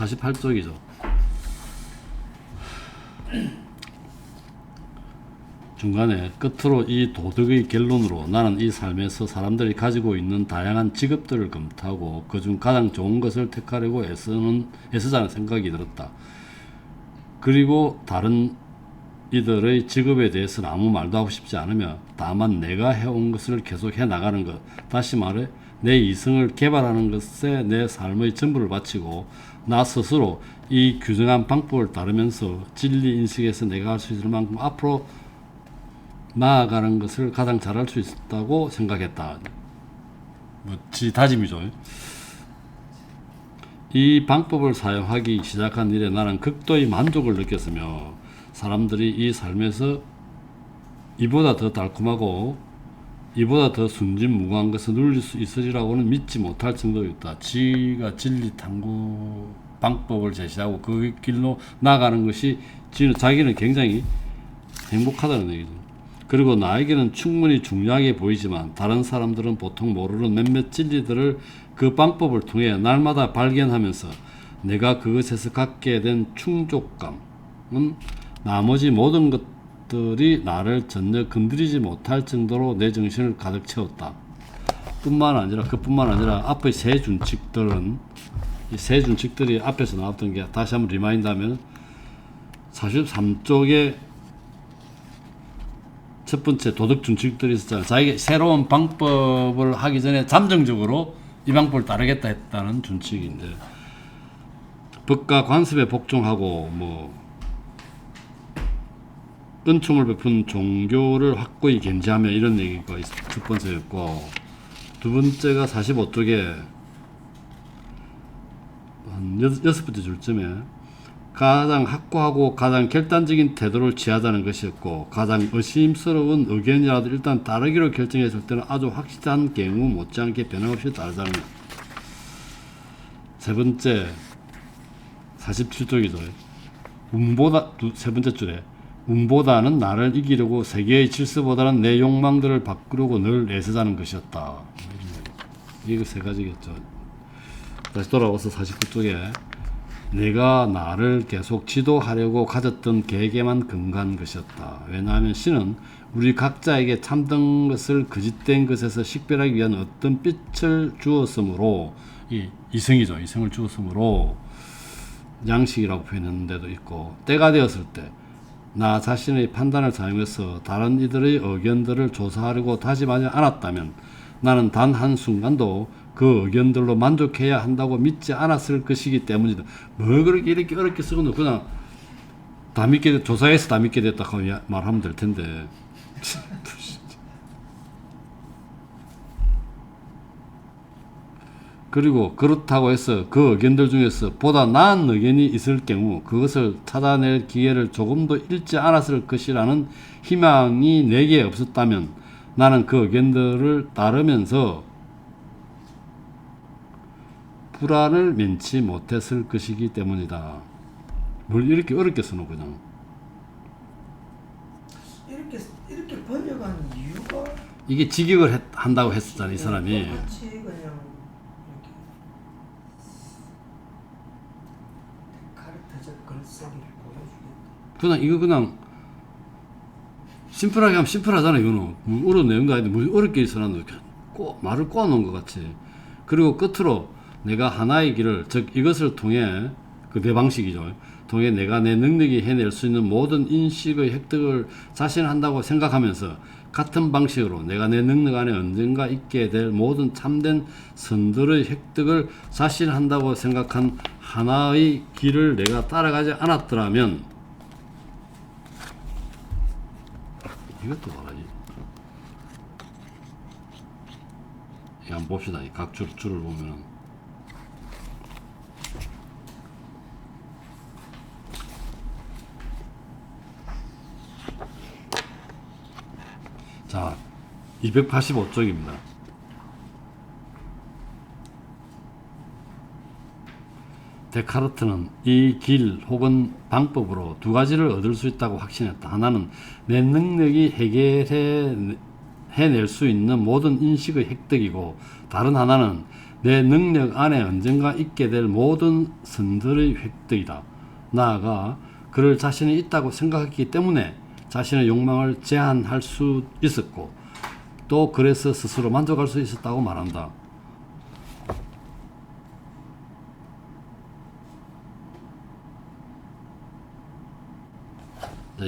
48쪽이죠. 중간에 끝으로 이 도덕의 결론으로 나는 이 삶에서 사람들이 가지고 있는 다양한 직업들을 검토하고 그중 가장 좋은 것을 택하려고 애쓰자는 생각이 들었다. 그리고 다른 이들의 직업에 대해서는 아무 말도 하고 싶지 않으며 다만 내가 해온 것을 계속 해나가는 것, 다시 말해 내 이성을 개발하는 것에 내 삶의 전부를 바치고 나 스스로 이 규정한 방법을 따르면서 진리 인식에서 내가 할 수 있을 만큼 앞으로 나아가는 것을 가장 잘할 수 있다고 생각했다. 지 다짐이죠. 이 방법을 사용하기 시작한 이래 나는 극도의 만족을 느꼈으며 사람들이 이 삶에서 이보다 더 달콤하고 이보다 더 순진무구한 것을 누릴 수 있으리라고는 믿지 못할 정도였다. 지가 진리 탐구 방법을 제시하고 그 길로 나가는 것이 자기는 굉장히 행복하다는 얘기죠. 그리고 나에게는 충분히 중요하게 보이지만 다른 사람들은 보통 모르는 몇몇 진리들을 그 방법을 통해 날마다 발견하면서 내가 그것에서 갖게 된 충족감은 나머지 모든 것들이 나를 전혀 건드리지 못할 정도로 내 정신을 가득 채웠다. 그뿐만 아니라 앞의 세 준칙들은 이 세 준칙들이 앞에서 나왔던 게 다시 한번 리마인드하면 43쪽에 첫 번째 도덕 준칙들이 있었잖아요. 자기가 새로운 방법을 하기 전에 잠정적으로 이 방법을 따르겠다 했다는 준칙인데 법과 관습에 복종하고 은총을 베푼 종교를 확고히 견지하며 이런 얘기가 첫 번째였고 두 번째가 45쪽에 한 여섯 번째 줄쯤에 가장 확고하고 가장 결단적인 태도를 취하자는 것이었고 가장 의심스러운 의견이라도 일단 따르기로 결정했을 때는 아주 확실한 경우 못지않게 변함없이 따르자는 것. 세 번째 47쪽이죠. 세 번째 줄에 운보다는 나를 이기려고 세계의 질서보다는 내 욕망들을 바꾸려고 늘 애쓰자는 것이었다. 이거 세 가지겠죠. 다시 돌아와서 49쪽에 내가 나를 계속 지도하려고 가졌던 계획에만 근거한 것이었다. 왜냐하면 신은 우리 각자에게 참된 것을 거짓된 것에서 식별하기 위한 어떤 빛을 주었으므로 이성이죠. 이성을 주었으므로 양식이라고 표현하는 데도 있고 때가 되었을 때 나 자신의 판단을 사용해서 다른 이들의 의견들을 조사하려고 다짐하지 않았다면 나는 단 한순간도 그 의견들로 만족해야 한다고 믿지 않았을 것이기 때문이다. 뭘 그렇게 이렇게 어렵게 쓰고는 그냥 다 믿게 조사해서 다 믿게 됐다고 말하면 될 텐데. 그리고 그렇다고 해서 그 의견들 중에서 보다 나은 의견이 있을 경우 그것을 찾아낼 기회를 조금도 잃지 않았을 것이라는 희망이 내게 없었다면 나는 그 의견들을 따르면서 불안을 면치 못했을 것이기 때문이다. 뭘 이렇게 어렵게 써놓고 그냥. 이렇게 번역한 이유가 이게 직역을 한다고 했었잖아 이 사람이. 똑같이 그냥 이렇게 카르트적 글쓰기를 보여주겠다. 그냥 이거 그냥 심플하게 하면 심플하잖아 이거는. 어려운 내용도 아닌데 뭐 어렵게 써놨는데 말을 꼬아놓은 것 같이. 그리고 끝으로 내가 하나의 길을 즉 이것을 통해 그 내 방식이죠. 통해 내가 내 능력이 해낼 수 있는 모든 인식의 획득을 자신한다고 생각하면서 같은 방식으로 내가 내 능력 안에 언젠가 있게 될 모든 참된 선들의 획득을 자신한다고 생각한 하나의 길을 내가 따라가지 않았더라면 이것도 말하지. 한번 봅시다. 각 줄을 보면은 자, 285쪽입니다. 데카르트는 이 길 혹은 방법으로 두 가지를 얻을 수 있다고 확신했다. 하나는 내 능력이 해낼 수 있는 모든 인식의 획득이고 다른 하나는 내 능력 안에 언젠가 있게 될 모든 선들의 획득이다. 나아가 그를 자신이 있다고 생각했기 때문에 자신의 욕망을 제한할 수 있었고 또 그래서 스스로 만족할 수 있었다고 말한다.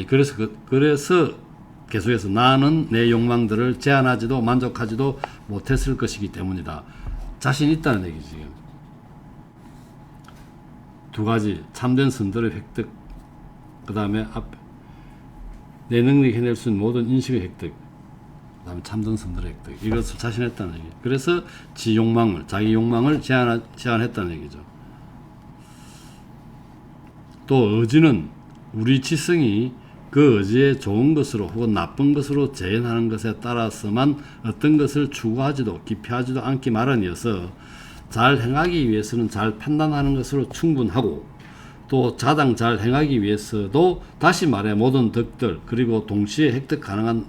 그래서 계속해서 나는 내 욕망들을 제한하지도 만족하지도 못했을 것이기 때문이다. 자신 있다는 얘기지 지금. 두 가지 참된 선들의 획득, 그 다음에 앞에 내 능력이 해낼 수 있는 모든 인식의 획득, 그 다음에 참된 선들의 획득, 이것을 자신했다는 얘기. 그래서 자기 욕망을 제한했다는 얘기죠. 또 의지는 우리 지성이 그 의지에 좋은 것으로 혹은 나쁜 것으로 재현하는 것에 따라서만 어떤 것을 추구하지도 기피하지도 않기 마련이어서 잘 행하기 위해서는 잘 판단하는 것으로 충분하고 또 자당 잘 행하기 위해서도 다시 말해 모든 덕들 그리고 동시에 획득 가능한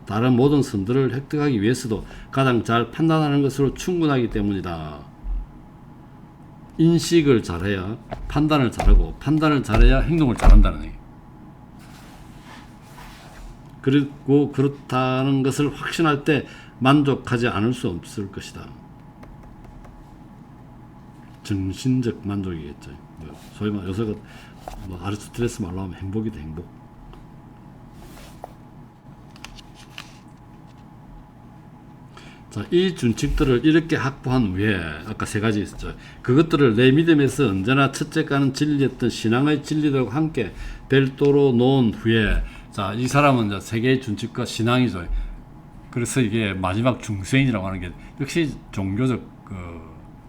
다른 모든 선들을 획득하기 위해서도 가장 잘 판단하는 것으로 충분하기 때문이다. 인식을 잘해야 판단을 잘하고 판단을 잘해야 행동을 잘한다는 얘기. 그리고 그렇다는 것을 확신할 때 만족하지 않을 수 없을 것이다. 정신적 만족이겠죠. 소위 말 요새가 아리스토텔레스 말로 하면 행복이다, 행복. 자, 이 준칙들을 이렇게 확보한 후에 아까 세 가지 있었죠. 그것들을 내 믿음에서 언제나 첫째가는 진리였던 신앙의 진리들과 함께 별도로 놓은 후에, 자, 이 사람은 이제 세 개의 준칙과 신앙이죠. 그래서 이게 마지막 중세인이라고 하는 게 역시 종교적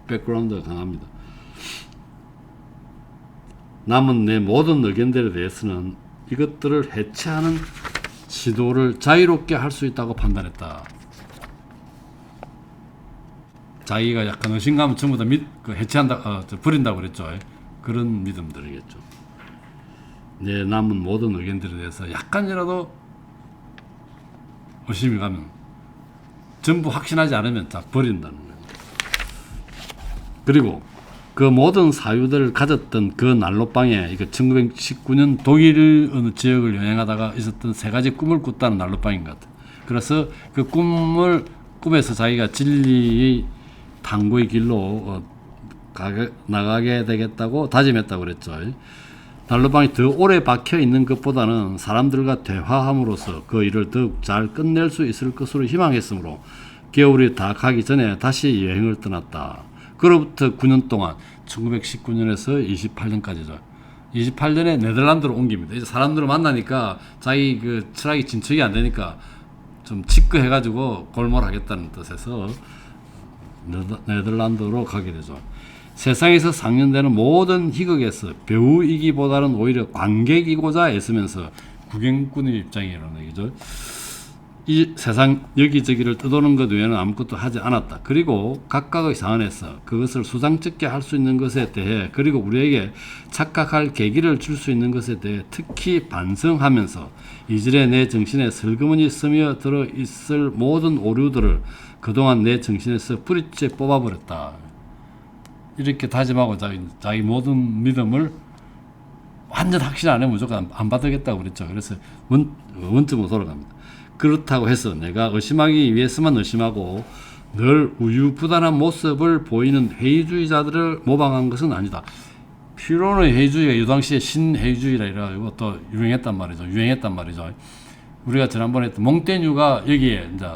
백그라운드가 강합니다. 남은 내 모든 의견들에 대해서는 이것들을 해체하는 시도를 자유롭게 할 수 있다고 판단했다. 자기가 약간 의심감은 전부 다 해체한다, 버린다고 그랬죠. 그런 믿음들이겠죠. 내 남은 모든 의견들에 대해서 약간이라도 의심이 가면 전부 확신하지 않으면 다 버린다는 거예요. 그리고 그 모든 사유들을 가졌던 그 난로방에 1919년 독일 어느 지역을 여행하다가 있었던 세 가지 꿈을 꿨다는 난로방인 것 같아요. 그래서 그 꿈에서 자기가 진리의 탐구의 길로 나가게 되겠다고 다짐했다고 그랬죠. 난로방이 더 오래 박혀 있는 것보다는 사람들과 대화함으로써 그 일을 더욱 잘 끝낼 수 있을 것으로 희망했으므로 겨울이 다 가기 전에 다시 여행을 떠났다. 그로부터 9년 동안 1919년에서 28년까지죠. 28년에 네덜란드로 옮깁니다. 이제 사람들을 만나니까 자기 그 철학이 진척이 안 되니까 좀 치끄해가지고 골몰하겠다는 뜻에서 네덜란드로 가게 되죠. 세상에서 상연되는 모든 희극에서 배우이기보다는 오히려 관객이고자 애쓰면서 구경꾼의 입장이라는 얘기죠. 이 세상 여기저기를 떠도는 것 외에는 아무것도 하지 않았다. 그리고 각각의 상황에서 그것을 수상쩍게 할 수 있는 것에 대해, 그리고 우리에게 착각할 계기를 줄 수 있는 것에 대해 특히 반성하면서 이전에 내 정신에 슬그머니 스며들어 있을 모든 오류들을 그동안 내 정신에서 뿌리째 뽑아버렸다. 이렇게 다짐하고 자기 모든 믿음을 완전 확신 안 하면 무조건 안 받겠다고 그랬죠. 그래서 원점으로 돌아갑니다. 그렇다고 해서 내가 의심하기 위해서만 의심하고 늘 우유부단한 모습을 보이는 회의주의자들을 모방한 것은 아니다. 피로의 회의주의가 이 당시에 신회의주의라 이래가지고 또 유행했단 말이죠. 우리가 지난번에 했던 몽테뉴가 여기에 이제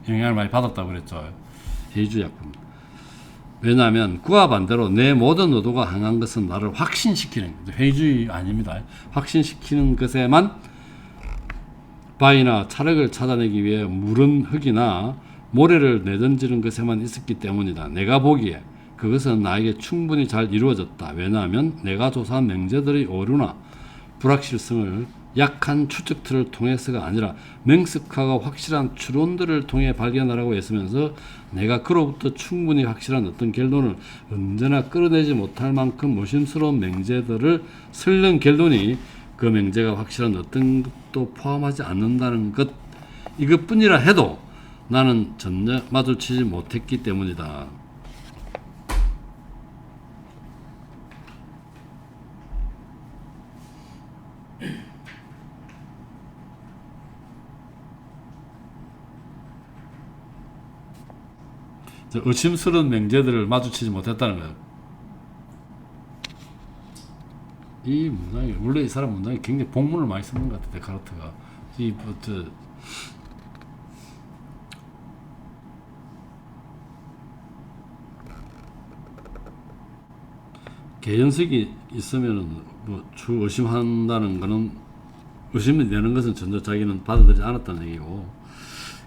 영향을 많이 받았다고 그랬죠. 회의주의 약품. 왜냐하면 그와 반대로 내 모든 의도가 향한 것은 나를 확신시키는, 회의주의 아닙니다. 확신시키는 것에만 바위나 찰흙을 찾아내기 위해 무른 흙이나 모래를 내던지는 것에만 있었기 때문이다. 내가 보기에 그것은 나에게 충분히 잘 이루어졌다. 왜냐하면 내가 조사한 명제들의 오류나 불확실성을 약한 추측들을 통해서가 아니라 명석하고 확실한 추론들을 통해 발견하라고 애쓰면서 내가 그로부터 충분히 확실한 어떤 결론을 언제나 끌어내지 못할 만큼 의심스러운 명제들을 설령 결론이 그 명제가 확실한 어떤 것도 포함하지 않는다는 것, 이것뿐이라 해도 나는 전혀 마주치지 못했기 때문이다. 의심스러운 명제들을 마주치지 못했다는 거예요. 이 문장이 원래 이 사람 문장이 굉장히 복문을 많이 쓰는 것 같아. 데카르트가 개연성이 있으면은 주 의심한다는 거는 의심이 되는 것은 전혀 자기는 받아들이지 않았다는 얘기고,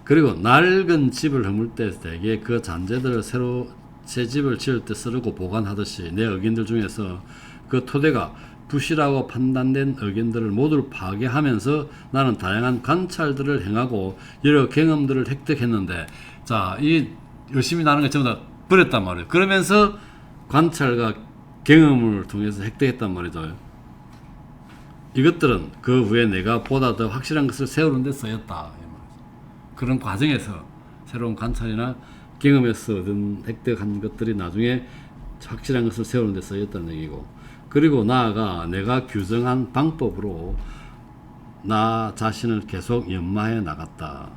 그리고 낡은 집을 허물 때 대개 그 잔재들을 새로 새 집을 지을 때 쓰고 보관하듯이 내 의견들 중에서 그 토대가 부실하고 판단된 의견들을 모두 파괴하면서 나는 다양한 관찰들을 행하고 여러 경험들을 획득했는데, 자, 이 열심히 나는 것 전부 다 버렸단 말이에요. 그러면서 관찰과 경험을 통해서 획득했단 말이죠. 이것들은 그 후에 내가 보다 더 확실한 것을 세우는 데 쓰였다. 그런 과정에서 새로운 관찰이나 경험에서 얻은 획득한 것들이 나중에 확실한 것을 세우는 데 쓰였다는 얘기고, 그리고 나아가 내가 규정한 방법으로 나 자신을 계속 연마해 나갔다.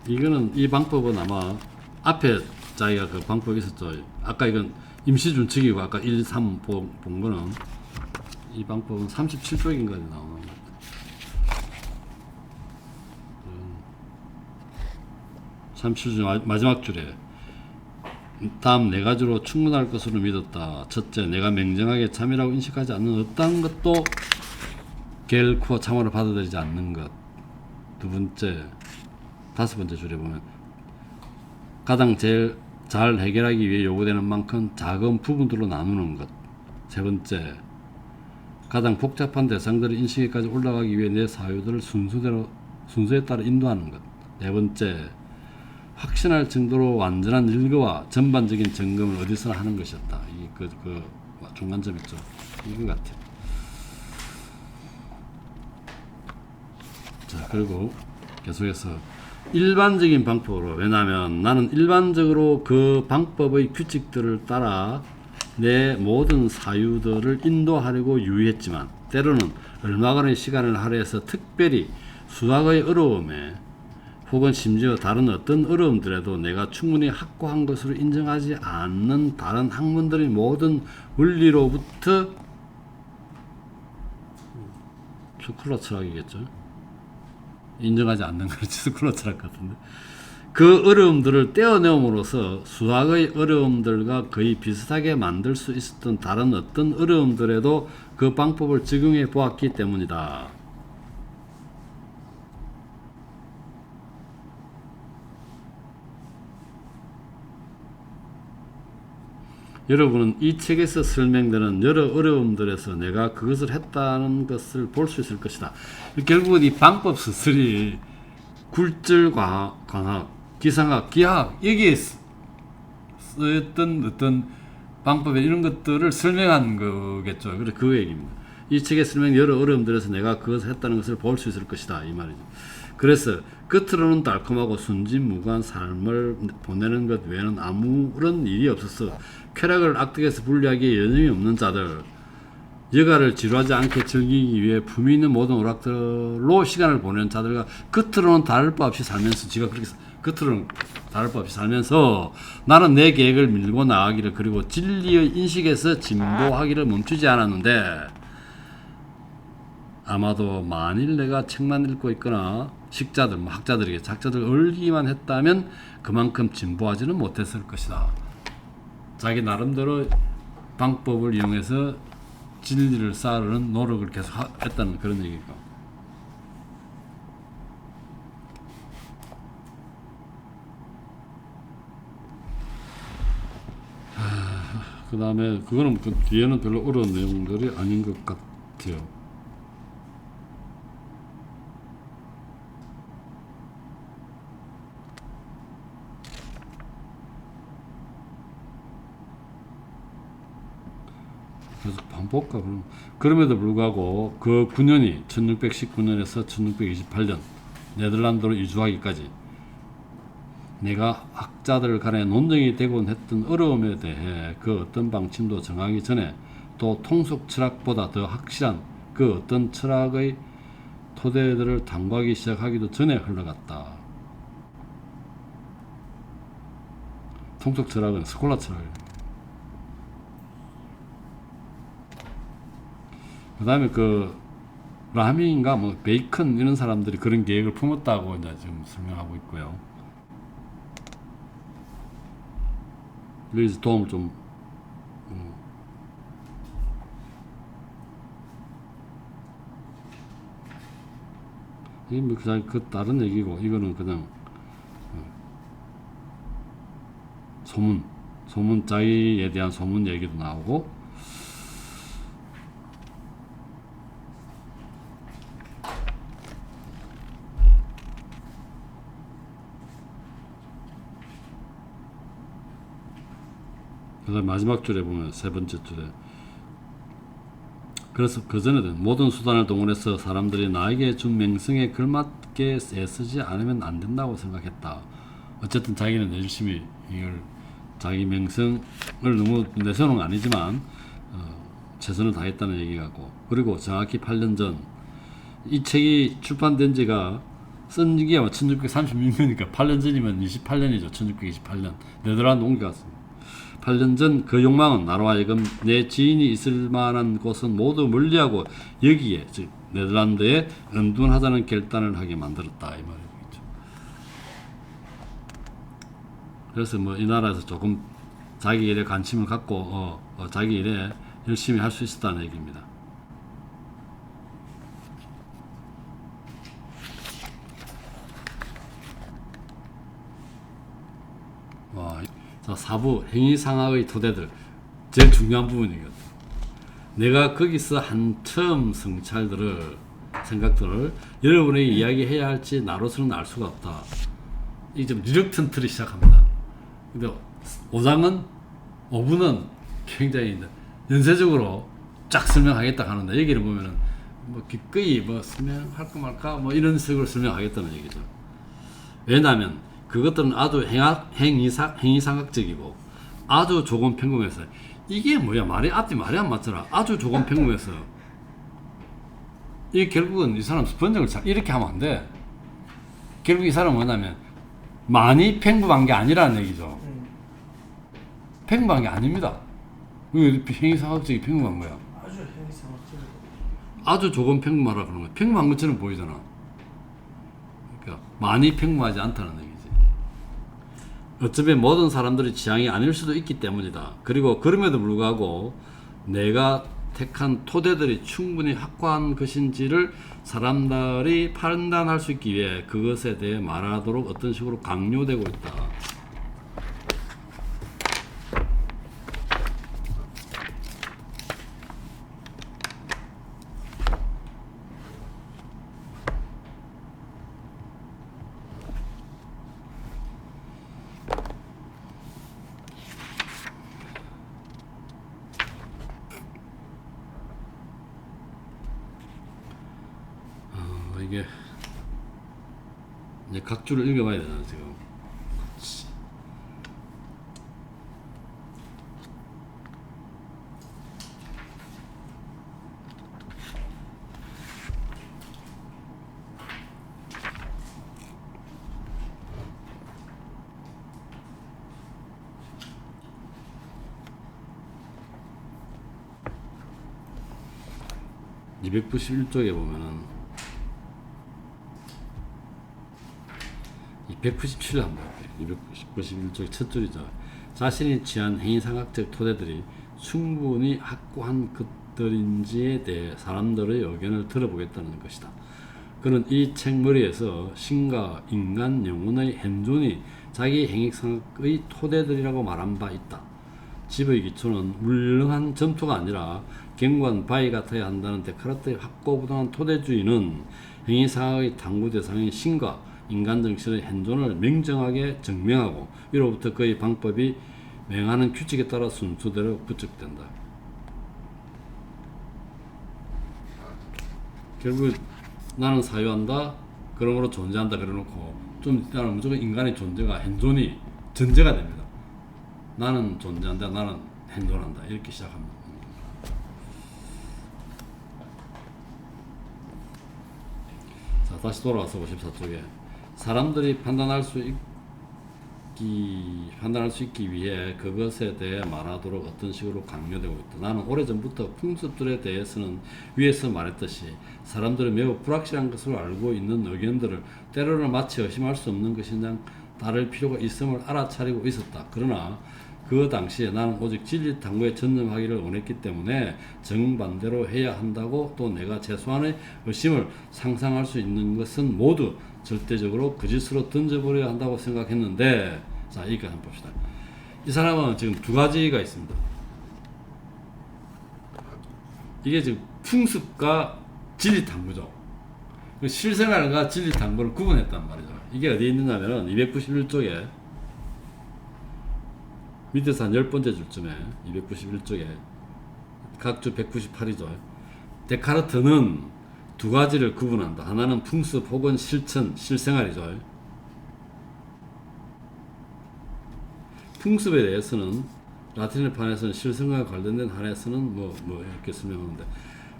이거는 이 방법은 아마 앞에 자기가 그 방법이 있었죠. 아까 이건 임시준칙이고 아까 1, 3 본 거는 이 방법은 37쪽인가에 나오는 것 같아요. 37쪽 마지막 줄에 다음 네 가지로 충분할 것으로 믿었다. 첫째, 내가 맹정하게 참이라고 인식하지 않는 어떤 것도 결코 참으로 받아들이지 않는 것. 두 번째, 다섯 번째 줄에 보면 가장 제일 잘 해결하기 위해 요구되는 만큼 작은 부분들로 나누는 것. 세 번째, 가장 복잡한 대상들을 인식에까지 올라가기 위해 내 사유들을 순서에 따라 인도하는 것. 네 번째, 확신할 정도로 완전한 일거와 전반적인 점검을 어디서나 하는 것이었다. 이 중간점 있죠. 이거 같아요. 자, 그리고 계속해서 일반적인 방법으로, 왜냐하면 나는 일반적으로 그 방법의 규칙들을 따라 내 모든 사유들을 인도하려고 유의했지만 때로는 얼마간의 시간을 할애해서 특별히 수학의 어려움에 혹은 심지어 다른 어떤 어려움들에도 내가 충분히 확고한 것으로 인정하지 않는 다른 학문들의 모든 원리로부터 스쿨러 철학이겠죠. 인정하지 않는 거지 스쿨러 철학 같은데, 그 어려움들을 떼어내음으로써 수학의 어려움들과 거의 비슷하게 만들 수 있었던 다른 어떤 어려움들에도 그 방법을 적용해 보았기 때문이다. 여러분은 이 책에서 설명되는 여러 어려움들에서 내가 그것을 했다는 것을 볼 수 있을 것이다. 결국은 이 방법 스스리 굴절 광학, 기상학, 기하학 여기에 쓰였던 어떤 방법에 이런 것들을 설명한 거겠죠. 그래서 그 얘기입니다. 이 책에 설명 여러 어려움들에서 내가 그것을 했다는 것을 볼 수 있을 것이다. 이 말이죠. 그래서 겉으로는 달콤하고 순진무구한 삶을 보내는 것 외에는 아무런 일이 없었어. 쾌락을 악덕에서 분리하기에 여념이 없는 자들, 여가를 지루하지 않게 즐기기 위해 품위 있는 모든 오락들로 시간을 보내는 자들과 겉으로는 다를 바 없이 살면서, 지가 그렇게 겉으로는 다를 바 없이 살면서 나는 내 계획을 밀고 나가기를, 그리고 진리의 인식에서 진보하기를 멈추지 않았는데, 아마도 만일 내가 책만 읽고 있거나 식자들, 학자들에게 작자들 얼기만 했다면 그만큼 진보하지는 못했을 것이다. 자기 나름대로 방법을 이용해서 진리를 쌓으려는 노력을 계속 했다는 그런 얘기고, 그 다음에 그거는 그 뒤에는 별로 어려운 내용들이 아닌 것 같아요. 그래서 한번 볼까 그럼. 그럼에도 불구하고 그 9년이 1619년에서 1628년 네덜란드로 이주하기까지 내가 학자들 간에 논쟁이 되곤 했던 어려움에 대해 그 어떤 방침도 정하기 전에 또 통속 철학보다 더 확실한 그 어떤 철학의 토대들을 탐구하기 시작하기도 전에 흘러갔다. 통속 철학은 스콜라 철학이에요. 그 다음에 그 라밍인가 뭐 베이컨 이런 사람들이 그런 계획을 품었다고 이제 지금 설명하고 있고요. 여기서 도움을 좀 이게 뭐 그냥 그 다른 얘기고 이거는 그냥 소문 자기에 대한 소문 얘기도 나오고 그다음 마지막 줄에 보면 세 번째 줄에 그래서 그전에는 모든 수단을 동원해서 사람들이 나에게 준 명성에 걸맞게 애쓰지 않으면 안 된다고 생각했다. 어쨌든 자기는 열심히 이걸 자기 명성을 너무 내세우는 건 아니지만 최선을 다했다는 얘기가고 그리고 정확히 8년 전 이 책이 출판된 지가 쓴 지가 1636년이니까 8년 전이면 28년이죠. 1628년 네덜란드 옮겨갔습니다. 8년 전 그 욕망은 나로 하여금 내 지인이 있을 만한 곳은 모두 멀리하고 여기에 즉 네덜란드에 은둔하자는 결단을 하게 만들었다 이 말이죠. 그래서 뭐 이 나라에서 조금 자기 일에 관심을 갖고 자기 일에 열심히 할 수 있었다는 얘기입니다. 와, 자, 4부 행위상학의 토대들 제일 중요한 부분이거든. 내가 거기서 한 처음 생각들을 여러분에게 이야기해야 할지 나로서는 알 수가 없다. 이제 리럭턴트를 시작합니다. 근데 5부는 굉장히 연쇄적으로 쫙 설명하겠다 하는데 여기를 보면은 뭐 기꺼이 뭐 설명할까 말까 뭐 이런 식으로 설명하겠다는 얘기죠. 왜냐하면 그것들은 아주 행위상학적이고 아주 조금 평범해서 이게 뭐야 앞뒤 말이 안 맞잖아. 아주 조금 평범해서 이 결국은 이 사람 번역을 이렇게 하면 안 돼. 결국 이 사람은 뭐냐면 많이 평범한 게 아니라는 얘기죠. 평범한 게 아닙니다. 왜 행위상학적이 평범한 거야? 아주 행위상학적이고 아주 조금 평범하라 그러는 거야. 평범한 것처럼 보이잖아. 그러니까 많이 평범하지 않다는 얘기지. 어쩌면 모든 사람들의 취향이 아닐 수도 있기 때문이다. 그리고 그럼에도 불구하고 내가 택한 토대들이 충분히 확고한 것인지를 사람들이 판단할 수 있기 위해 그것에 대해 말하도록 어떤 식으로 강요되고 있다. 이게 이제 각 줄을 읽어봐야 되나 지금. (291쪽에) 보면은 197을 한번 볼게요. 291쪽의 첫 줄이죠. 자신이 취한 행위상학적 토대들이 충분히 확고한 것들인지에 대해 사람들의 의견을 들어보겠다는 것이다. 그는 이 책머리에서 신과 인간 영혼의 현존이 자기 행위상학의 토대들이라고 말한 바 있다. 집의 기초는 물렁한 점토가 아니라 견고한 바위 같아야 한다는 데카르트의 확고부동한 토대주의는 행위상학의 탐구 대상인 신과 인간 정신의 현존을 명정하게 증명하고 이로부터 그의 방법이 맹하는 규칙에 따라 순서대로 부착된다. 결국 나는 사유한다. 그러므로 존재한다. 그래놓고 좀 있다면 무조건 인간의 존재가 현존이 전제가 됩니다. 나는 존재한다. 나는 현존한다. 이렇게 시작합니다. 자, 다시 돌아와서 54쪽에 사람들이 판단할 수 있기 위해 그것에 대해 말하도록 어떤 식으로 강요되고 있다. 나는 오래전부터 풍습들에 대해서는 위에서 말했듯이 사람들은 매우 불확실한 것으로 알고 있는 의견들을 때로는 마치 의심할 수 없는 것이냐 따를 필요가 있음을 알아차리고 있었다. 그러나 그 당시에 나는 오직 진리 탐구에 전념하기를 원했기 때문에 정반대로 해야 한다고 또 내가 최소한의 의심을 상상할 수 있는 것은 모두 절대적으로 거짓으로 던져버려야 한다고 생각했는데, 자, 여기까지 한번 봅시다. 이 사람은 지금 두 가지가 있습니다. 이게 지금 풍습과 진리 탐구죠. 실생활과 진리 탐구를 구분했단 말이죠. 이게 어디에 있느냐면 291쪽에 밑에서 한 10번째 줄쯤에 291쪽에 각주 198이죠. 데카르트는 두 가지를 구분한다. 하나는 풍습 혹은 실천, 실생활이죠. 풍습에 대해서는 라틴어판에서는 실생활과 관련된 한에서는 뭐 이렇게 설명하는데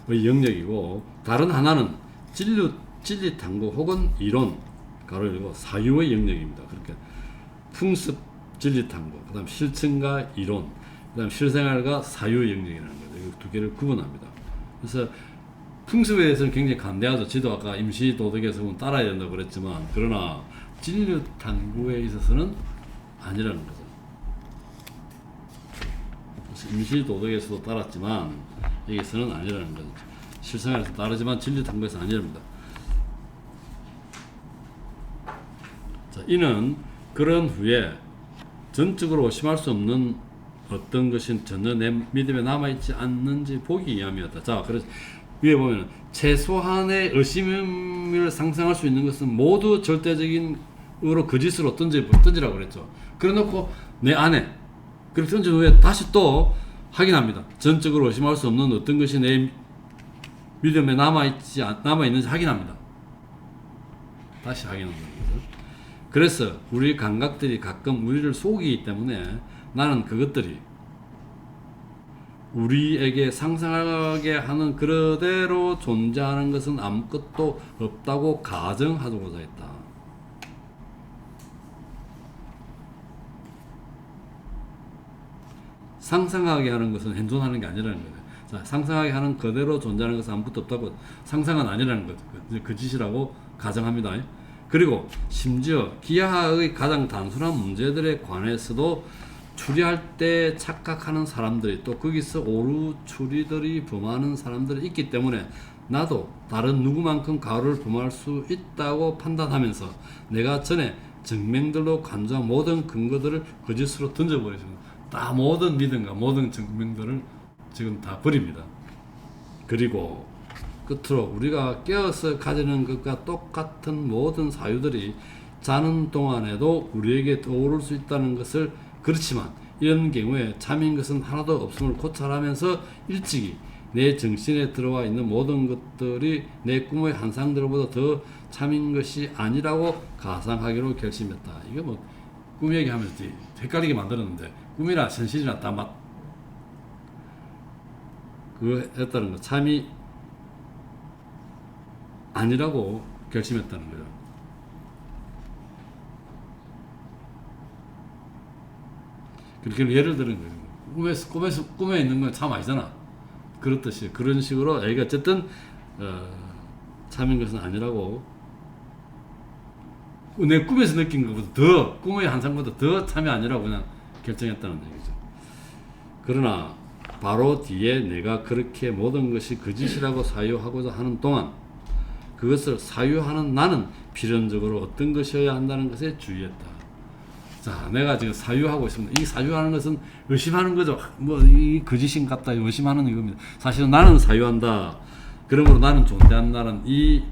영역이고, 다른 하나는 진리 탐구 혹은 이론, 가로 열고 사유의 영역입니다. 그렇게 풍습, 진리 탐구, 그다음 실천과 이론, 그다음 실생활과 사유의 영역이라는 거죠. 이 두 개를 구분합니다. 그래서 풍습에 대해서는 굉장히 간대하죠. 지도 아까 임시 도덕에서 보면 따라야 된다고 그랬지만, 그러나 진리 탐구에 있어서는 아니라는 거죠. 그래서 임시 도덕에서도 따랐지만 여기서는 아니라는 거죠. 실생활에서 따르지만 진리 탐구에서 아니랍니다. 자, 이는 그런 후에 전적으로 의심할 수 없는 어떤 것이 전혀 내 믿음에 남아있지 않는지 보기 위함이었다. 자, 그래서 위에 보면 최소한의 의심을 상상할 수 있는 것은 모두 절대적인 으로 거짓으로 던지라고 그랬죠. 그래놓고 내 안에 그렇게 던진 후에 다시 또 확인합니다. 전적으로 의심할 수 없는 어떤 것이 내 믿음에 남아있는지 확인합니다. 다시 확인합니다. 그래서 우리 감각들이 가끔 우리를 속이기 때문에 나는 그것들이 우리에게 상상하게 하는 그대로 존재하는 것은 아무것도 없다고 가정하고자 했다. 상상하게 하는 것은 현존하는 게 아니라는 거예요. 자, 상상하게 하는 그대로 존재하는 것은 아무것도 없다고, 상상은 아니라는 거죠. 그 짓이라고 가정합니다. 그리고 심지어 기하의 가장 단순한 문제들에 관해서도 추리할 때 착각하는 사람들이, 또 거기서 오류 추리들이 범하는 사람들이 있기 때문에 나도 다른 누구만큼 가루를 범할 수 있다고 판단하면서 내가 전에 증명들로 간주한 모든 근거들을 거짓으로 던져버리십니다. 다 모든 믿음과 모든 증명들을 지금 다 버립니다. 그리고 끝으로 우리가 깨어서 가지는 것과 똑같은 모든 사유들이 자는 동안에도 우리에게 떠오를 수 있다는 것을, 그렇지만 이런 경우에 참인 것은 하나도 없음을 고찰하면서 일찍이 내 정신에 들어와 있는 모든 것들이 내 꿈의 환상들보다 더 참인 것이 아니라고 가상하기로 결심했다. 이거 뭐 꿈 얘기하면서 헷갈리게 만들었는데, 꿈이나 현실이나 다 그거 했다는 거, 참이 아니라고 결심했다는 거죠. 그렇게 예를 들은 거예요. 꿈에 있는 건 참 아니잖아. 그렇듯이 그런 식으로 애가 어쨌든 참인 것은 아니라고, 내 꿈에서 느낀 것보다 더, 꿈의 환상보다 더 참이 아니라고 그냥 결정했다는 얘기죠. 그러나 바로 뒤에 내가 그렇게 모든 것이 거짓이라고 사유하고자 하는 동안 그것을 사유하는 나는 필연적으로 어떤 것이어야 한다는 것에 주의했다. 자, 내가 지금 사유하고 있습니다. 이 사유하는 것은 의심하는 거죠. 뭐 이 거짓인 같다 의심하는 이겁니다. 사실은 나는 사유한다. 그러므로 나는 존재한다는 이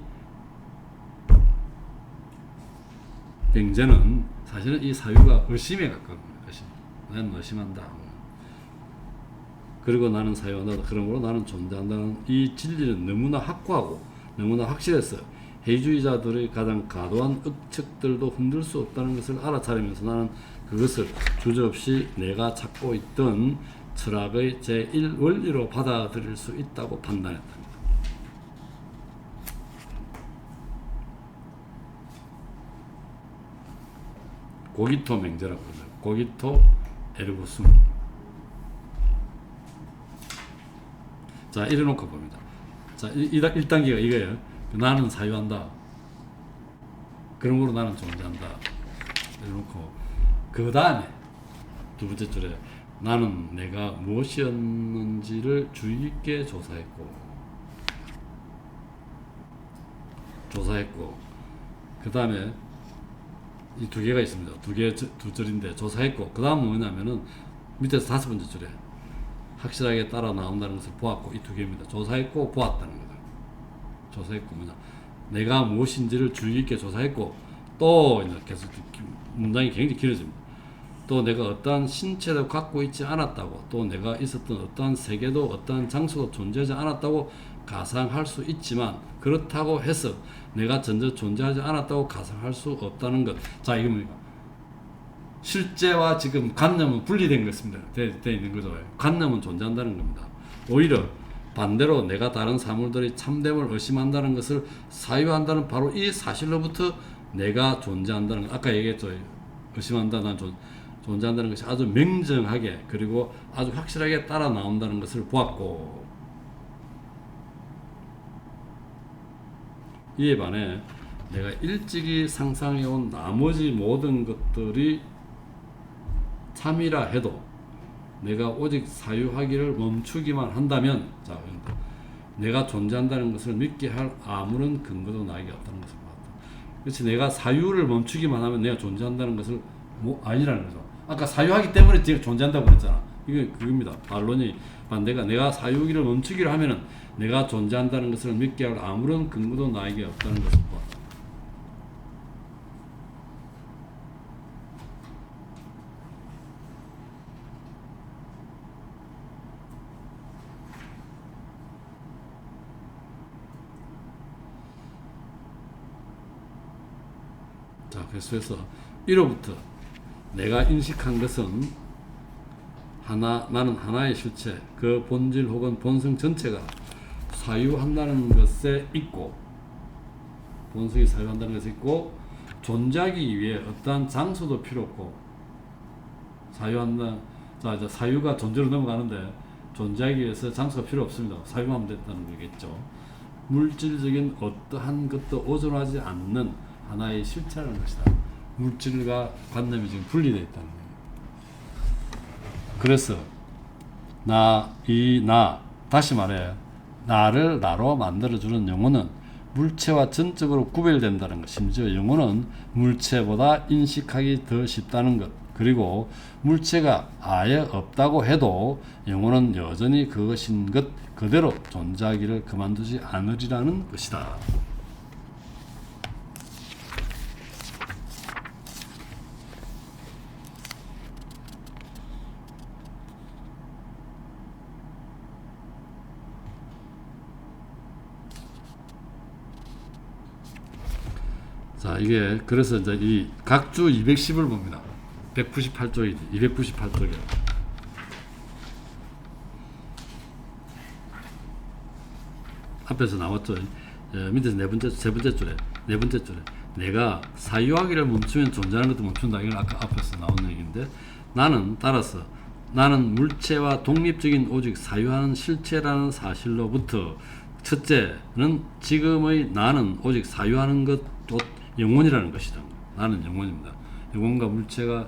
병제는 사실은 이 사유가 의심에 가까운 것이, 나는 의심한다. 그리고 나는 사유한다. 그러므로 나는 존재한다는 이 진리는 너무나 확고하고 너무나 확실했어. 해주의자들의 가장 과도한 억측들도 흔들 수 없다는 것을 알아차리면서 나는 그것을 주저없이 내가 찾고 있던 철학의 제1원리로 받아들일 수 있다고 판단했다. 고기토 맹제라고 합니다. 고기토 에르고숨. 자, 이래놓고 봅니다. 자, 1단계가 이거예요. 나는 사유한다. 그러므로 나는 존재한다. 이래놓고 그 다음에 두 번째 줄에 나는 내가 무엇이었는지를 주의 있게 조사했고 그 다음에 이 두 개가 있습니다. 두 줄인데 조사했고 그 다음은 뭐냐면은 밑에서 다섯 번째 줄에 확실하게 따라 나온다는 것을 보았고 이 두 개입니다. 조사했고 보았다는 거다. 조사했고 뭐냐 내가 무엇인지를 주의 있게 조사했고 또 계속 문장이 굉장히 길어집니다. 또 내가 어떠한 신체도 갖고 있지 않았다고 또 내가 있었던 어떠한 세계도 어떠한 장소도 존재하지 않았다고 가상할 수 있지만 그렇다고 해서 내가 전혀 존재하지 않았다고 가상할 수 없다는 것. 자, 이거 뭡니까? 실제와 지금 관념은 분리된 것입니다. 돼 있는 거죠. 관념은 존재한다는 겁니다. 오히려 반대로 내가 다른 사물들의 참됨을 의심한다는 것을 사유한다는 바로 이 사실로부터 내가 존재한다는 것. 아까 얘기했죠. 의심한다는 존재한다는 것이 아주 명정하게 그리고 아주 확실하게 따라 나온다는 것을 보았고 이에 반해 내가 일찍이 상상해온 나머지 모든 것들이 참이라 해도 내가 오직 사유하기를 멈추기만 한다면 자, 내가 존재한다는 것을 믿게 할 아무런 근거도 나에게 없다는 것을 봤다. 그렇지, 내가 사유를 멈추기만 하면 내가 존재한다는 것을 아니라는 거죠. 아까 사유하기 때문에 내가 존재한다고 그랬잖아. 이게 그겁니다. 반론이 반대가 내가 사유기를 멈추기를 하면은 내가 존재한다는 것을 믿게 할 아무런 근거도 나에게 없다는 것을 보았다. 자, 그래서 1호부터 내가 인식한 것은 나는 하나의 실체, 그 본질 혹은 본성 전체가 사유한다는 것에 있고, 본성이 사유한다는 것에 있고, 존재하기 위해 어떠한 장소도 필요 없고, 사유한다. 자, 이제 사유가 존재로 넘어가는데, 존재하기 위해서 장소가 필요 없습니다. 사유하면 됐다는 거겠죠. 물질적인 어떠한 것도 오존하지 않는 하나의 실체라는 것이다. 물질과 관념이 지금 분리되어 있다는 거예요. 그래서 다시 말해 나를 나로 만들어주는 영혼은 물체와 전적으로 구별된다는 것. 심지어 영혼은 물체보다 인식하기 더 쉽다는 것. 그리고 물체가 아예 없다고 해도 영혼은 여전히 그것인 것 그대로 존재하기를 그만두지 않으리라는 것이다. 자, 이게 그래서 이제 이 각주 210을 봅니다. 198쪽이지. 298쪽이에요. 앞에서 나왔죠. 밑에서 세 번째 줄에 내가 사유하기를 멈추면 존재하는 것도 멈춘다. 이건 아까 앞에서 나온 얘기인데 따라서 나는 물체와 독립적인 오직 사유하는 실체라는 사실로부터 첫째는 지금의 나는 오직 사유하는 것 영혼이라는 것이다. 나는 영혼입니다. 영혼과 물체가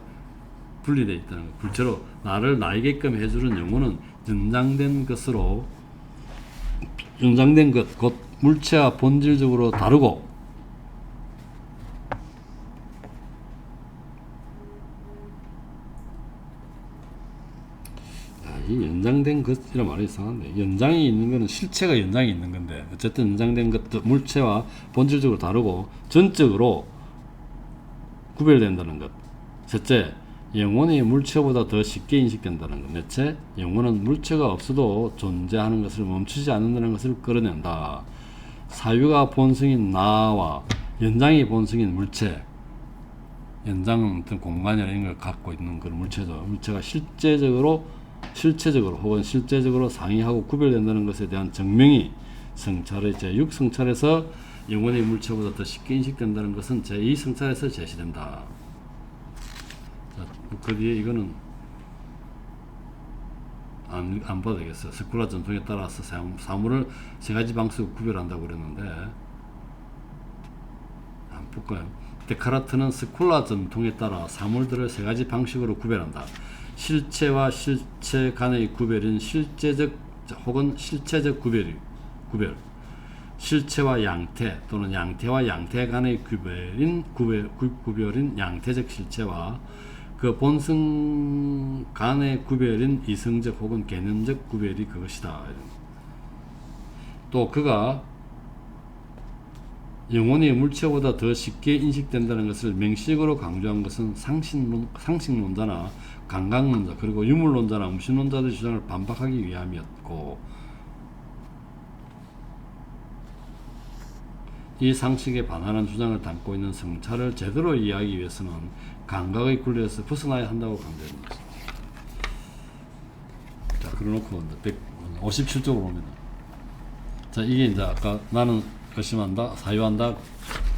분리되어 있다는 것. 불체로 나를 나이게끔 해주는 영혼은 연장된 것, 곧 물체와 본질적으로 다르고 이 연장된 것이란 말이 이상한데 연장이 있는 것은 실체가 연장이 있는 건데 어쨌든 연장된 것도 물체와 본질적으로 다르고 전적으로 구별된다는 것. 셋째, 영혼이 물체보다 더 쉽게 인식된다는 것. 넷째, 영혼은 물체가 없어도 존재하는 것을 멈추지 않는다는 것을 끌어낸다. 사유가 본성인 나와 연장이 본성인 물체, 연장은 어떤 공간이나 이런 걸 갖고 있는 그런 물체죠. 물체가 실체적으로 혹은 실제적으로 상이하고 구별된다는 것에 대한 증명이 성찰의 제6 성찰에서 영혼의 물체보다 더 쉽게 인식된다는 것은 제2 성찰에서 제시된다. 자, 그 뒤에 이거는 안 봐도 되겠어요. 스콜라 전통에 따라서 사물을 세 가지 방식으로 구별한다고 그랬는데 한번 볼까요? 데카르트는 스콜라 전통에 따라 사물들을 세 가지 방식으로 구별한다. 실체와 실체 간의 구별인 실제적 혹은 실체적 구별, 실체와 양태 또는 양태와 양태 간의 구별인 양태적 실체와 그 본성 간의 구별인 이성적 혹은 개념적 구별이 그것이다. 또 그가 영혼이 물체보다 더 쉽게 인식된다는 것을 맹식으로 강조한 것은 상식론자나 감각론자 그리고 유물론자나 무신론자들의 주장을 반박하기 위함이었고, 이 상식에 반하는 주장을 담고 있는 성찰을 제대로 이해하기 위해서는 감각의 굴레에서 벗어나야 한다고 강조했는 것입니다. 자, 그래놓고 157쪽으로 옵니다. 자, 이게 이제 아까 나는 결심한다, 사유한다,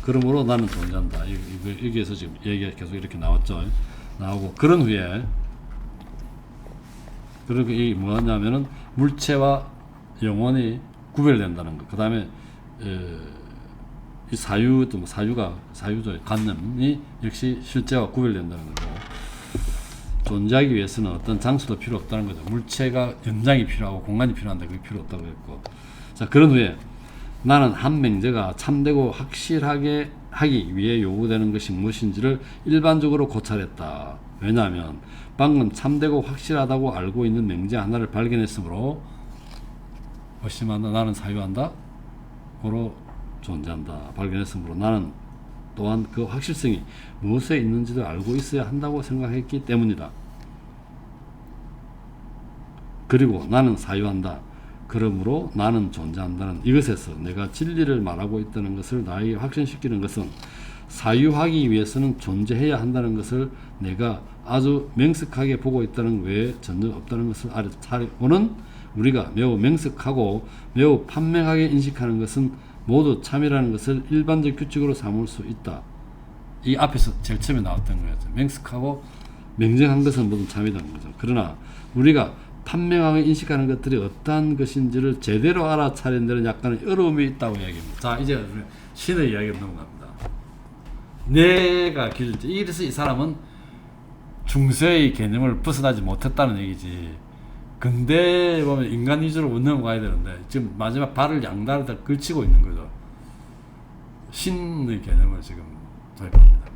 그러므로 나는 존재한다. 여기에서 지금 얘기가 계속 이렇게 나왔죠. 나오고, 그런 후에, 그리고 이게 뭐냐면은 물체와 영혼이 구별된다는 것. 그 다음에, 이 사유도 사유죠. 관념이 역시 실제와 구별된다는 거고, 존재하기 위해서는 어떤 장소도 필요 없다는 거죠. 물체가 연장이 필요하고 공간이 필요한데 그게 필요 없다고 했고, 자, 그런 후에 나는 한 맹제가 참되고 확실하게 하기 위해 요구되는 것이 무엇인지를 일반적으로 고찰했다. 왜냐하면 방금 참되고 확실하다고 알고 있는 맹제 하나를 발견했으므로 어심한다, 나는 사유한다, 고로 존재한다 발견했으므로 나는 또한 그 확실성이 무엇에 있는지도 알고 있어야 한다고 생각했기 때문이다. 그리고 나는 사유한다, 그러므로 나는 존재한다는 이것에서 내가 진리를 말하고 있다는 것을 나에게 확신시키는 것은 사유하기 위해서는 존재해야 한다는 것을 내가 아주 명석하게 보고 있다는 외에 전혀 없다는 것을 알아차리고는 우리가 매우 명석하고 매우 판명하게 인식하는 것은 모두 참이라는 것을 일반적 규칙으로 삼을 수 있다. 이 앞에서 제일 처음에 나왔던 거예요. 명석하고 명정한 것은 모두 참이라는 거죠. 그러나 우리가 판명하게 인식하는 것들이 어떠한 것인지를 제대로 알아차리는 데는 약간의 어려움이 있다고 이야기합니다. 자, 이제 신의 이야기로 넘어갑니다. 내가 길지. 이래서 이 사람은 중세의 개념을 벗어나지 못했다는 얘기지. 근대 보면 인간 위주로 운영가야 되는데 지금 마지막 발을 양다리 다 걸치고 있는 거죠. 신의 개념을 지금 도입합니다.